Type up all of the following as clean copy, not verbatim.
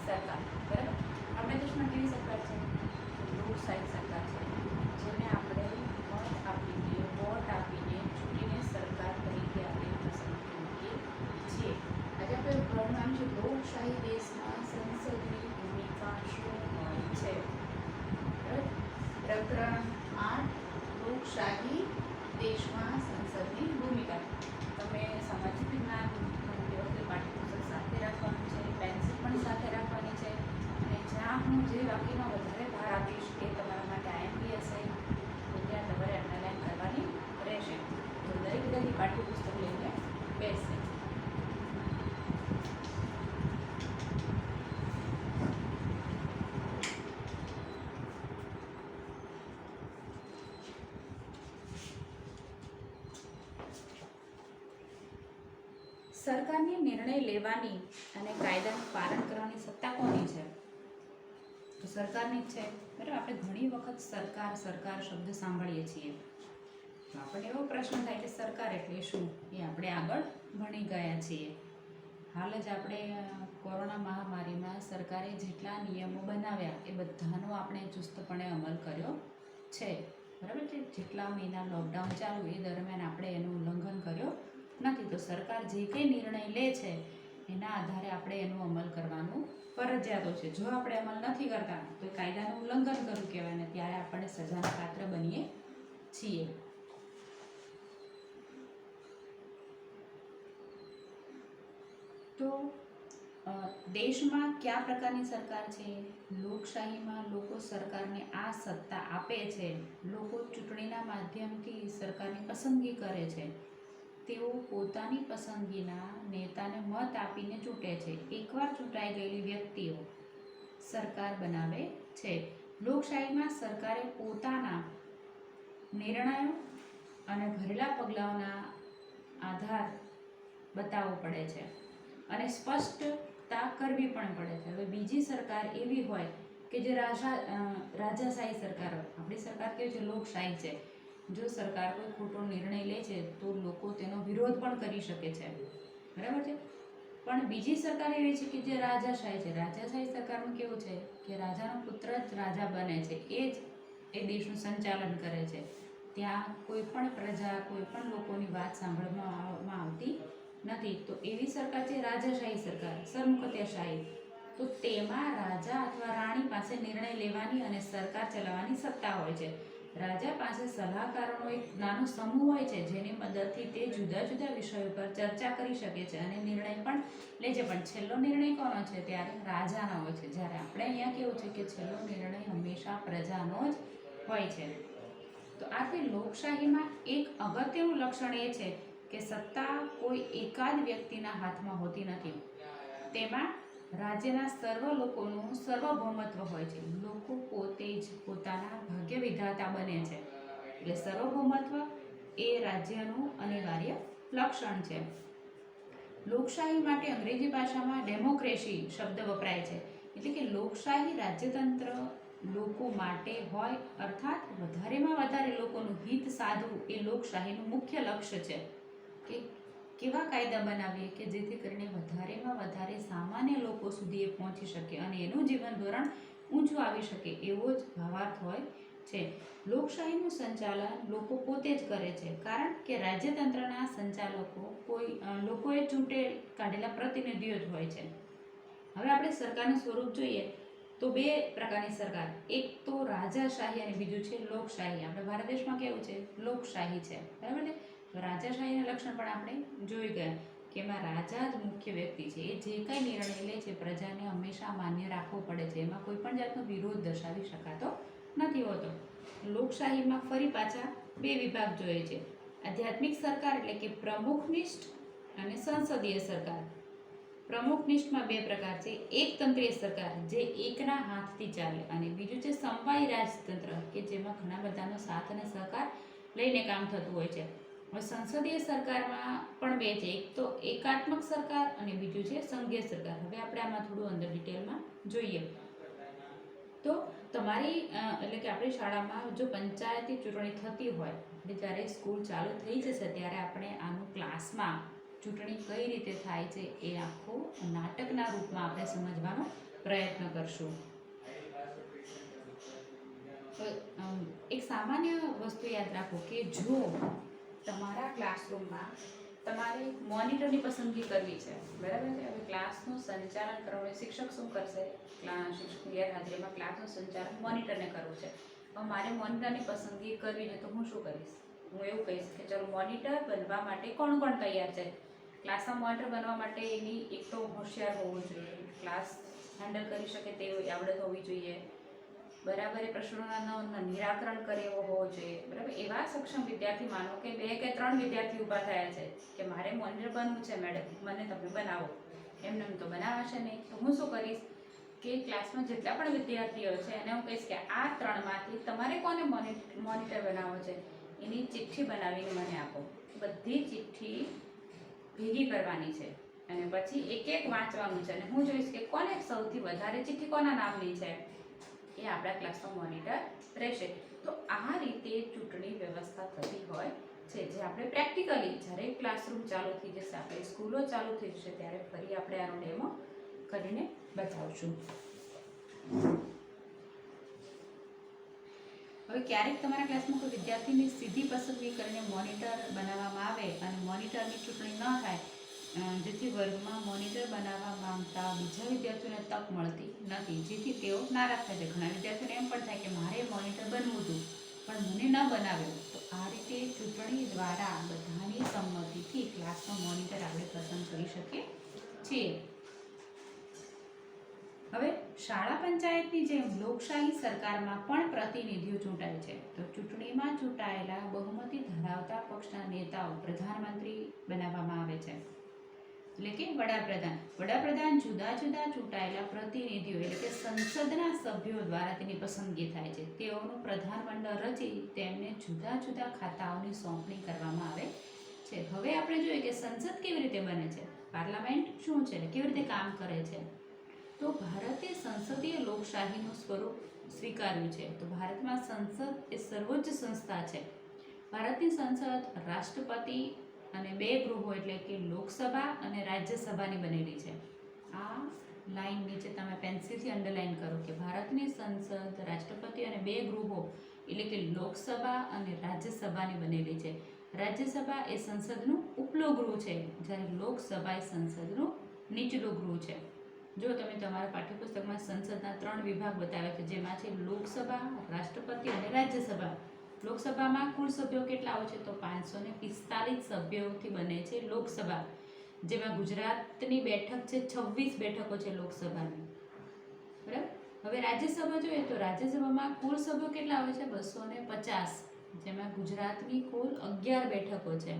સરકાર, બરાબર. આપણા દેશમાં કેવી સરકાર છે? લોકશાહી સરકાર છે, જેને આપણે મત આપીને, વોટ આપીને ચૂંટીને સરકાર તરીકે આપણે પસંદ કરીએ છીએ. આજે આપણે ભણવાનું છે લોકશાહી દેશમાં સંસદની ભૂમિકા શું હોય છે. પ્રકરણ 8 લોકશાહી દેશમાં સંસદની ભૂમિકા. તમે સામાજિક વિજ્ઞાન ભણતી વખતે પાઠ્યપુસ્તક સાથે રાખવાનું છે, પેન્સિલ પણ સાથે રાખવાની છે, અને જ્યાં હું જે વાક્યમાં વધારે ભાર આપીશ એ તમારા માટે આઈએમપી હશે, તો ત્યાં તમારે અંડરલાઈન કરવાની રહેશે. તો દરેક વિદ્યાર્થી પાઠ્યપુસ્તક લઈને બેસશે. સરકારની નિર્ણય લેવાની અને કાયદાનું પાલન કરવાની સત્તા કોની છે? તો સરકારની જ છે, બરાબર. આપણે ઘણી વખત સરકાર સરકાર શબ્દ સાંભળીએ છીએ, તો આપણને એવો પ્રશ્ન થાય કે સરકાર એટલે શું? એ આપણે આગળ ભણી ગયા છીએ. હાલ જ આપણે કોરોના મહામારીમાં સરકારે જેટલા નિયમો બનાવ્યા એ બધાનો આપણે ચુસ્તપણે અમલ કર્યો છે, બરાબર છે. જેટલા મહિના લોકડાઉન ચાલુ એ દરમિયાન આપણે એનું ઉલ્લંઘન કર્યો નથી. તો સરકાર જે કંઈ નિર્ણય લે છે એના આધારે આપણે એનું અમલ કરવાનું ફરજિયાત છે. જો આપણે અમલ નથી કરતા તો કાયદાનું ઉલ્લંઘન કરવું કહેવાય ને ત્યારે આપણે સજાના પાત્ર બનીએ છીએ. તો દેશમાં કયા પ્રકારની સરકાર છે? લોકશાહીમાં લોકો સરકારને આ સત્તા આપે છે. લોકો ચૂંટણીના માધ્યમથી સરકારની પસંદગી કરે છે. તેઓ પોતાની પસંદગીના નેતાને મત આપીને ચૂંટે છે. એકવાર ચૂંટાઈ ગયેલી વ્યક્તિઓ સરકાર બનાવે છે. લોકશાહીમાં સરકારે પોતાના નિર્ણયો અને ભરેલા પગલાઓના આધાર બતાવવો પડે છે અને સ્પષ્ટતા કરવી પણ પડે છે. હવે બીજી સરકાર એવી હોય કે જે રાજાશાહી સરકાર હોય. આપણી સરકાર કેવી છે? લોકશાહી છે. જો સરકાર કોઈ ખોટો નિર્ણય લે છે તો લોકો તેનો વિરોધ પણ કરી શકે છે, બરાબર છે. પણ બીજી સરકાર એવી છે કે જે રાજાશાહી છે. રાજાશાહી સરકારનું કેવું છે કે રાજાનો પુત્ર જ રાજા બને છે, એ જ એ દેશનું સંચાલન કરે છે. ત્યાં કોઈ પણ પ્રજા, કોઈ પણ લોકોની વાત સાંભળવામાં આવતી નથી. તો એવી સરકાર છે રાજાશાહી સરકાર, સરમુખત્યારશાહી. તો તેમાં રાજા અથવા રાણી પાસે નિર્ણય લેવાની અને સરકાર ચલાવવાની સત્તા હોય છે. રાજા પાસે સલાહકારોનો એક નાનો સમૂહ હોય છે જેની મદદથી તે જુદા જુદા વિષયો પર ચર્ચા કરી શકે છે અને નિર્ણય પણ લે છે. પણ છેલ્લો નિર્ણય કોનો છે? ત્યારે રાજાનો હોય છે. જ્યારે આપણે અહીંયા કેવું છે કે છેલ્લો નિર્ણય હંમેશા પ્રજાનો જ હોય છે. તો આથી લોકશાહીમાં એક અગત્યનું લક્ષણ એ છે કે સત્તા કોઈ એકાદ વ્યક્તિના હાથમાં હોતી નથી. તેમાં રાજ્યના સર્વ લોકોનું સાર્વભૌમત્વ હોય છે. લોકો પોતે જ પોતાના ભાગ્ય વિધાતા બને છે. એટલે સાર્વભૌમત્વ એ રાજ્યનું અનિવાર્ય લક્ષણ છે. લોકશાહી માટે અંગ્રેજી ભાષામાં ડેમોક્રેસી શબ્દ વપરાય છે. એટલે કે લોકશાહી રાજ્યતંત્ર લોકો માટે હોય, અર્થાત વધારેમાં વધારે લોકોનું હિત સાધવું એ લોકશાહીનું મુખ્ય લક્ષ્ય છે. કે કેવા કાયદા બનાવીએ કે જેથી કરીને વધારેમાં વધારે સામાન્ય લોકો સુધી એ પહોંચી શકે અને એનું જીવન ધોરણ ઊંચું આવી શકે, એવો જ ભાવાર્થ હોય છે. લોકશાહીનું સંચાલન લોકો પોતે જ કરે છે, કારણ કે રાજ્યતંત્રના સંચાલકો લોકોએ ચૂંટે કાઢેલા પ્રતિનિધિઓ જ હોય છે. હવે આપણે સરકારનું સ્વરૂપ જોઈએ તો બે પ્રકારની સરકાર, એક તો રાજાશાહી અને બીજું છે લોકશાહી. આપણે ભારત દેશમાં કેવું છે? લોકશાહી છે, બરાબર છે. તો રાજાશાહીના લક્ષણ પણ આપણે જોઈ ગયા કે એમાં રાજા જ મુખ્ય વ્યક્તિ છે. એ જે કંઈ નિર્ણય લે છે પ્રજાને હંમેશા માન્ય રાખવો પડે છે. એમાં કોઈ પણ જાતનો વિરોધ દર્શાવી શકાતો નથી હોતો. લોકશાહીમાં ફરી પાછા બે વિભાગ જોઈએ છે. આધ્યાત્મિક સરકાર એટલે કે પ્રમુખનિષ્ઠ અને સંસદીય સરકાર. પ્રમુખનિષ્ઠમાં બે પ્રકાર છે. એકતંત્રીય સરકાર જે એકના હાથથી ચાલે, અને બીજું છે સમવાયી રાજતંત્ર કે જેમાં ઘણા બધાનો સાથ અને સહકાર લઈને કામ થતું હોય છે. હવે સંસદીય સરકારમાં પણ બે છે. એક તો એકાત્મક સરકાર અને બીજું છે સંઘીય સરકાર. હવે આપણે આમાં થોડું અંદર ડિટેલમાં જોઈએ તો તમારી એટલે કે આપણી શાળામાં જો પંચાયતી ચૂંટણી થતી હોય, એટલે જ્યારે સ્કૂલ ચાલુ થઈ જશે ત્યારે આપણે આનું ક્લાસમાં ચૂંટણી કઈ રીતે થાય છે એ આખું નાટકના રૂપમાં આપણે સમજવાનો પ્રયત્ન કરશું. એક સામાન્ય વસ્તુ યાદ રાખો કે જો તમારા ક્લાસરૂમમાં તમારે મોનિટરની પસંદગી કરવી છે, બરાબર છે. હવે ક્લાસનું સંચાલન કરવા શિક્ષક શું કરશે? શિક્ષકની ગેરહાજરીમાં ક્લાસનું સંચાલન મોનિટરને કરવું છે. હવે મારે મોનિટરની પસંદગી કરવી છે તો હું શું કરીશ? હું એવું કહીશ કે ચલો મોનિટર બનવા માટે કોણ કોણ તૈયાર છે? ક્લાસમાં મોનિટર બનવા માટે એની એક તો હોશિયાર હોવું જોઈએ, ક્લાસ હેન્ડલ કરી શકે તેવી આવડત હોવી જોઈએ, બરાબર એ પ્રશ્નોના નિરાકરણ કરે એવો હોવો જોઈએ, બરાબર. એવા સક્ષમ વિદ્યાર્થી, માનો કે 2 કે 3 વિદ્યાર્થી ઊભા થયા છે કે મારે મોનિટર બનવું છે મેડમ, મને તમે બનાવો. એમને તો બનાવાશે નહીં. તો હું શું કરીશ કે ક્લાસમાં જેટલા પણ વિદ્યાર્થીઓ છે એને હું કહીશ કે આ 3માંથી તમારે કોને મોનિટર બનાવવો છે એની ચિઠ્ઠી બનાવીને મને આપો. બધી ચિઠ્ઠી ભેગી કરવાની છે અને પછી એક એક વાંચવાનું છે અને હું જોઈશ કે કોને સૌથી વધારે ચિઠ્ઠી કોના નામની છે એ આપણા ક્લાસનો મોનિટર રહેશે. તો આ રીતે ચૂંટણી વ્યવસ્થા થતી હોય છે, જે આપણે પ્રેક્ટિકલી જ્યારે ક્લાસરૂમ ચાલુ થઈ જશે, આપણે સ્કૂલો ચાલુ થઈ જશે ત્યારે ફરી આપણે આનો ડેમો કરીને બતાવશું. હવે ક્યારેક તમારા ક્લાસમાં કોઈ વિદ્યાર્થીની સીધી પસંદગી કરીને મોનિટર બનાવવામાં આવે અને મોનિટરની ચૂંટણી ન થાય, જેથી વર્ગમાં મોનિટર બનાવવા માંગતા બીજા વિદ્યાર્થીઓને તક મળતી નથી, જેથી તેઓ નારાજ થાય છે. ઘણા વિદ્યાર્થીઓને એમ પણ થાય કે મારે મોનિટર બનવું હતું પણ મને ન બનાવ્યો. તો આ રીતે ચૂંટણી દ્વારા બધાની સંમતિથી ક્લાસનો મોનિટર આપણે પસંદ કરી શકીએ છીએ. હવે શાળા પંચાયતની જેમ લોકશાહી સરકારમાં પણ પ્રતિનિધિઓ ચૂંટાય છે. તો ચૂંટણીમાં ચૂંટાયેલા બહુમતી ધરાવતા પક્ષના નેતાઓ પ્રધાનમંત્રી બનાવવામાં આવે છે, એટલે કે વડાપ્રધાન જુદા જુદા ચૂંટાયેલા પ્રતિનિધિઓ એટલે કે સંસદના સભ્યો દ્વારા તેની પસંદગી થાય છે. તેઓનું પ્રધાનમંડળ રચી તેમને જુદા જુદા ખાતાઓની સોંપણી કરવામાં આવે છે. હવે આપણે જોઈએ કે સંસદ કેવી રીતે બને છે, પાર્લામેન્ટ શું છે, કેવી રીતે કામ કરે છે. તો ભારતે સંસદીય લોકશાહીનું સ્વરૂપ સ્વીકાર્યું છે. તો ભારતમાં સંસદ એ સર્વોચ્ચ સંસ્થા છે. ભારતની સંસદ રાષ્ટ્રપતિ અને 2 ગૃહો એટલે કે લોકસભા અને રાજ્યસભાની બનેલી છે. આ લાઈન નીચે તમે પેન્સિલથી અંડરલાઈન કરો કે ભારતની સંસદ રાષ્ટ્રપતિ અને 2 ગૃહો એટલે કે લોકસભા અને રાજ્યસભાની બનેલી છે. રાજ્યસભા એ સંસદનું ઉપલું ગૃહ છે, જ્યારે લોકસભા એ સંસદનું નીચલું ગૃહ છે. જો તમે તમારા પાઠ્યપુસ્તકમાં સંસદના 3 વિભાગ બતાવ્યા છે, જેમાં છે લોકસભા, રાષ્ટ્રપતિ અને રાજ્યસભા. લોકસભામાં કુલ સભ્યો કેટલા હોય છે? તો 545 સભ્યોથી બને છે લોકસભા, જેમાં ગુજરાતની બેઠક છે 26 બેઠકો છે લોકસભાની, બરાબર. હવે રાજ્યસભા જોઈએ તો રાજ્યસભામાં કુલ સભ્યો કેટલા હોય છે? 250, જેમાં ગુજરાતની કુલ 11 બેઠકો છે.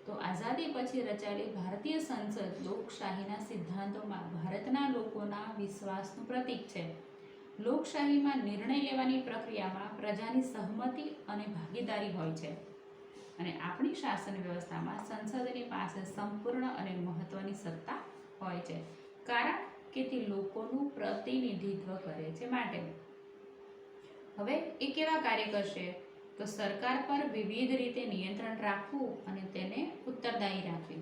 તો આઝાદી પછી રચાયેલી ભારતીય સંસદ લોકશાહીના સિદ્ધાંતોમાં ભારતના લોકોના વિશ્વાસનું પ્રતીક છે. લોકશાહીમાં નિર્ણય લેવાની પ્રક્રિયામાં પ્રજાની સહમતિ અને ભાગીદારી હોય છે અને આપણી શાસન વ્યવસ્થામાં સંસદની પાસે સંપૂર્ણ અને મહત્વની સત્તા હોય છે, કારણ કે તે લોકોનું પ્રતિનિધિત્વ કરે છે માટે. હવે એ કેવા કાર્ય કરશે? તો સરકાર પર વિવિધ રીતે નિયંત્રણ રાખવું અને તેને ઉત્તરદાયી રાખવી,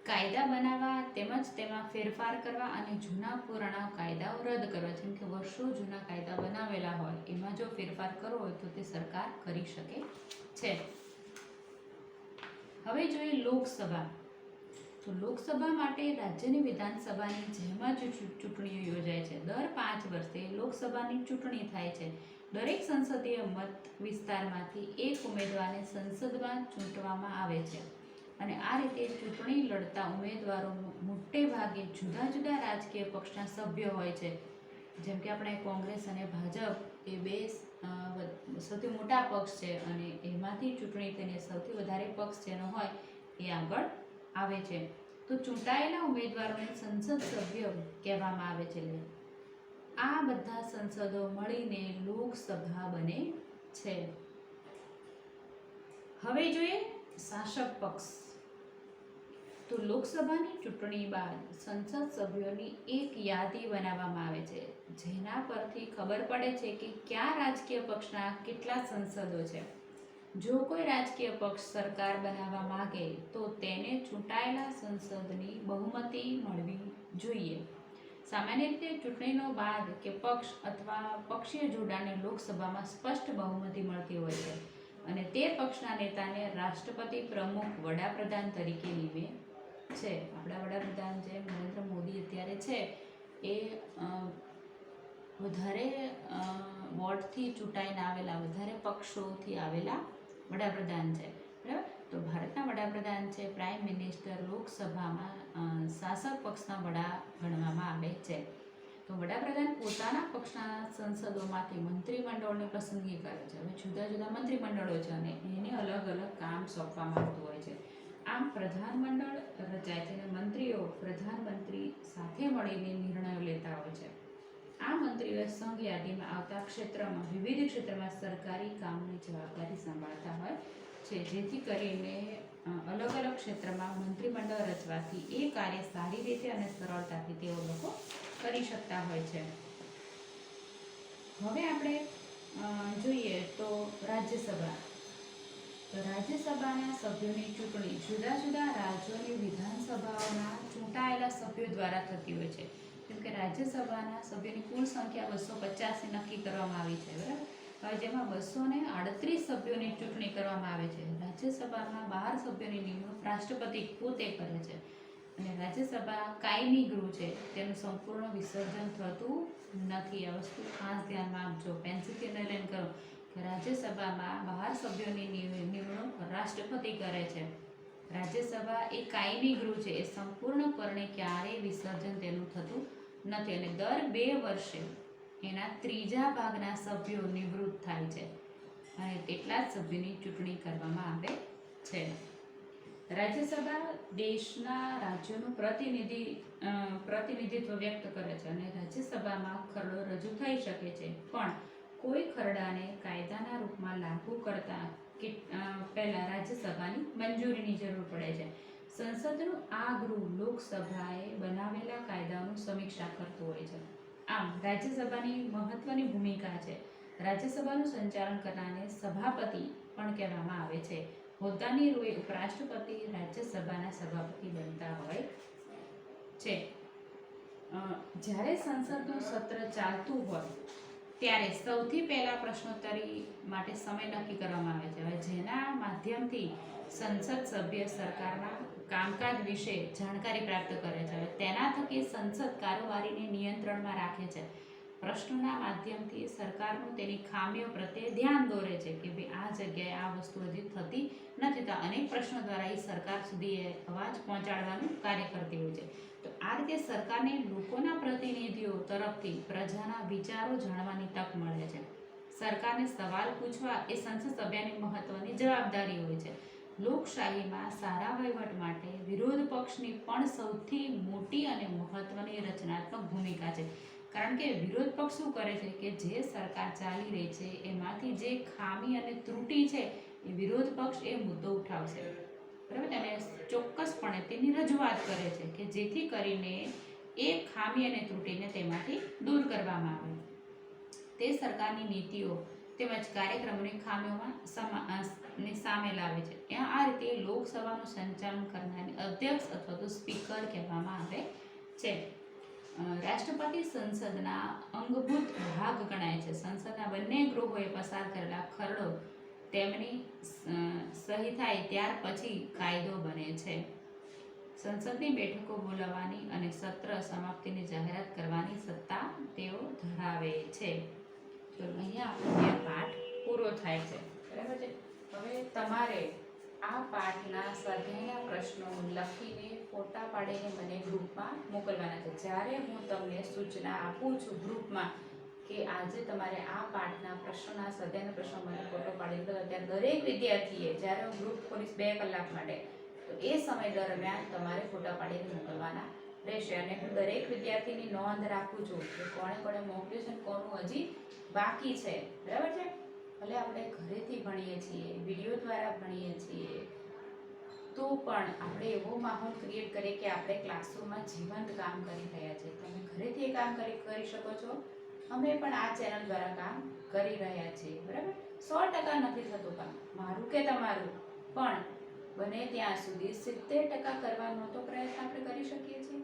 કાયદા બનાવવા તેમજ તેમાં ફેરફાર કરવા અને જૂના પુરાણા કાયદાઓ રદ કરવા. જેમ કે વર્ષો જૂના કાયદા બનાવેલા હોય એમાં જો ફેરફાર કરવો હોય તો તે સરકાર કરી શકે છે. હવે જોઈએ લોકસભા. તો લોકસભા માટે રાજ્યની વિધાનસભાની જેમ જ ચૂંટણીઓ યોજાય છે. દર 5 વર્ષે લોકસભાની ચૂંટણી થાય છે. દરેક સંસદીય મત વિસ્તારમાંથી એક ઉમેદવારને સંસદમાં ચૂંટવામાં આવે છે અને આ રીતે ચૂંટણી લડતા ઉમેદવારો મોટે ભાગે જુદા જુદા રાજકીય પક્ષના સભ્યો હોય છે. જેમ કે આપણે કોંગ્રેસ અને ભાજપ એ 2 સૌથી મોટા પક્ષ છે અને એમાંથી ચૂંટણી થઈને સૌથી વધારે પક્ષ જેનો હોય એ આગળ આવે છે. તો ચૂંટાયેલા ઉમેદવારોને સંસદ સભ્ય કહેવામાં આવે છે. આ બધા સંસદો મળીને લોકસભા બને છે. હવે જોઈએ શાસક પક્ષ. તો લોકસભાની ચૂંટણી બાદ સંસદ સભ્યોની એક યાદી બનાવવામાં આવે છે, જેના પરથી ખબર પડે છે કે કયા રાજકીય પક્ષના કેટલા સંસદો છે. જો કોઈ રાજકીય પક્ષ સરકાર બનાવવા માંગે તો તેને ચૂંટાયેલા સંસદની બહુમતી મળવી જોઈએ. સામાન્ય રીતે ચૂંટણીનો બાદ કે પક્ષ અથવા પક્ષીય જોડાણને લોકસભામાં સ્પષ્ટ બહુમતી મળતી હોય છે અને તે પક્ષના નેતાને રાષ્ટ્રપતિ પ્રમુખ વડાપ્રધાન તરીકે નિમે છે. આપણા વડાપ્રધાન જે નરેન્દ્ર મોદી અત્યારે છે એ વધારે વોટથી ચૂંટાઈને આવેલા, વધારે પક્ષોથી આવેલા વડાપ્રધાન છે, બરાબર. તો ભારતના વડાપ્રધાન છે પ્રાઇમ મિનિસ્ટર લોકસભામાં શાસક પક્ષના વડા ગણવામાં આવે છે. તો વડાપ્રધાન પોતાના પક્ષના સંસદોમાંથી મંત્રીમંડળની પસંદગી કરે છે. હવે જુદા જુદા મંત્રીમંડળો છે અને એને અલગ અલગ કામ સોંપવામાં આવતું હોય છે. આમ પ્રધાનમંડળ રચાય છે અને મંત્રીઓ પ્રધાનમંત્રી સાથે મળીને નિર્ણયો લેતા હોય છે. આ મંત્રીઓ સંઘ યાદીમાં આવતા ક્ષેત્રમાં વિવિધ ક્ષેત્રમાં સરકારી કામની જવાબદારી સંભાળતા હોય છે, જેથી કરીને અલગ અલગ ક્ષેત્રમાં મંત્રીમંડળ રચવાથી એ કાર્ય સારી રીતે અને સરળતાથી તેઓ લોકો કરી શકતા હોય છે. હવે આપણે જોઈએ તો રાજ્યસભા. તો રાજ્યસભાના સભ્યોની ચૂંટણી જુદા જુદા રાજ્યોની વિધાનસભાઓના ચૂંટાયેલા સભ્યો દ્વારા થતી હોય છે. કેમ કે રાજ્યસભાના સભ્યોની કુલ સંખ્યા 250 નક્કી કરવામાં આવી છે, બરાબર. હવે જેમાં 238 સભ્યોની ચૂંટણી કરવામાં આવે છે. રાજ્યસભામાં 12 સભ્યોની નિમણૂક રાષ્ટ્રપતિ પોતે કરે છે અને રાજ્યસભા કાયમી ગૃહ છે, તેનું સંપૂર્ણ વિસર્જન થતું નથી. આ વસ્તુ ખાસ ધ્યાનમાં આપજો, પેન્સિલથી અંડરલાઈન કરો કે રાજ્યસભામાં 12 સભ્યોની નિમણૂક રાષ્ટ્રપતિ કરે છે. રાજ્યસભા એ કાયમી ગૃહ છે, એ સંપૂર્ણપણે ક્યારેય વિસર્જન તેનું થતું નથી અને દર 2 વર્ષે એના ત્રીજા ભાગના સભ્યો નિવૃત્ત થાય છે અને તેટલા જ સભ્યોની ચૂંટણી કરવામાં આવે છે. રાજ્યસભા દેશના રાજ્યોનું પ્રતિનિધિત્વ વ્યક્ત કરે છે અને રાજ્યસભામાં ખરડો રજૂ થઈ શકે છે, પણ કોઈ ખરડાને કાયદાના રૂપમાં લાગુ કરતા પહેલા રાજ્યસભાની મંજૂરીની જરૂર પડે છે. સંસદનું આ ગૃહ લોકસભાએ બનાવેલા કાયદાઓનું સમીક્ષા કરતું હોય છે. આમ રાજ્યસભાની મહત્વની ભૂમિકા છે. રાજ્યસભાનું સંચાલન કરનારને સભાપતિ પણ કહેવામાં આવે છે. હોદ્દાની રૂએ ઉપરાષ્ટ્રપતિ રાજ્યસભાના સભાપતિ બનતા હોય છે. જ્યારે સંસદનું સત્ર ચાલતું હોય ત્યારે સૌથી પહેલા પ્રશ્નોત્તરી માટે સમય નક્કી કરવામાં આવે છે. હવે જેના માધ્યમથી સંસદ સભ્ય સરકારના કામકાજ વિશે જાણકારી પ્રાપ્ત કરે છે. હવે તેના થકી સંસદ કારોબારીને નિયંત્રણમાં રાખે છે. પ્રશ્નોના માધ્યમથી સરકારનું તેની ખામીઓ પ્રત્યે ધ્યાન દોરે છે કે ભાઈ આ જગ્યાએ આ વસ્તુ હજી થતી નથી. તો અનેક પ્રશ્નો દ્વારા એ સરકાર સુધી એ અવાજ પહોંચાડવાનું કાર્ય કરતી હોય છે. તો આ રીતે સરકારને લોકોના પ્રતિનિધિઓ તરફથી પ્રજાના વિચારો જાણવાની તક મળે છે. સરકારને સવાલ પૂછવા એ સંસદ સભ્યની મહત્વની જવાબદારી હોય છે. લોકશાહીમાં સારા વહીવટ માટે વિરોધ પક્ષની પણ સૌથી મોટી અને મહત્વની રચનાત્મક ભૂમિકા છે. કારણ કે વિરોધ પક્ષ શું કરે છે કે જે સરકાર ચાલી રહી છે એમાંથી જે ખામી અને ત્રુટિ છે એ વિરોધ પક્ષ એ મુદ્દો ઉઠાવશે, બરાબર, અને ચોક્કસપણે તેની રજૂઆત કરે છે કે જેથી કરીને એ ખામી અને ત્રુટિને તેમાંથી દૂર કરવામાં આવે. તે સરકારની નીતિઓ તેમજ કાર્યક્રમોની ખામીઓમાં સામે લાવે છે. આ રીતે લોકસભાનું સંચાલન કરનારને અધ્યક્ષ અથવા તો સ્પીકર કહેવામાં આવે છે. રાષ્ટ્રપતિ સંસદના અંગભૂત ભાગ ગણાય છે. સંસદના બંને ગૃહોએ પસાર કરેલા ખરડો તેમની સહી થાય ત્યાર પછી કાયદો બને છે. સંસદની બેઠકો બોલાવવાની અને સત્ર સમાપ્તિની જાહેરાત કરવાની સત્તા તેઓ ધરાવે છે. તો અહીંયા આપણો પાઠ પૂરો થાય છે, બરાબર છે. હવે તમારે આ પાઠના સ્વાધ્યાયના પ્રશ્નો લખીને ફોટા પાડીને મને ગ્રુપમાં મોકલવાના છે. જ્યારે હું તમને સૂચના આપું છું ગ્રુપમાં કે આજે તમારે આ પાઠના પ્રશ્નોના સ્વાધ્યાયના પ્રશ્નો મને ફોટો પાડીને મોકલવા, ત્યારે દરેક વિદ્યાર્થીએ જ્યારે હું ગ્રુપ ખોલીશ 2 કલાક માટે તો એ સમય દરમિયાન તમારે ફોટા પાડીને મોકલવાના રહેશે. અને હું દરેક વિદ્યાર્થીની નોંધ રાખું છું કે કોણે કોણે મોકલ્યું છે, કોનું હજી બાકી છે, બરાબર છે. ભલે આપણે ઘરેથી ભણીએ છીએ, વિડીયો દ્વારા ભણીએ છીએ, તો પણ આપણે એવો માહોલ ક્રિએટ કરીએ કે આપણે ક્લાસરૂમમાં જીવંત કામ કરી રહ્યા છીએ. તમે ઘરેથી એ કામ કરી શકો છો અમે પણ આ ચેનલ દ્વારા કામ કરી રહ્યા છીએ, બરાબર. 100% નથી થતું કામ, મારું કે તમારું, પણ બને ત્યાં સુધી 70% કરવાનો તો પ્રયત્ન આપણે કરી શકીએ છીએ,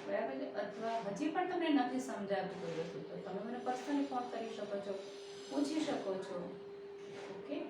બરાબર છે. અથવા હજી પણ તમને નથી સમજાતું કોઈ વસ્તુ, તો તમે મને પર્સનલી ફોન કરી શકો છો, પૂછી શકો છો. ઓકે.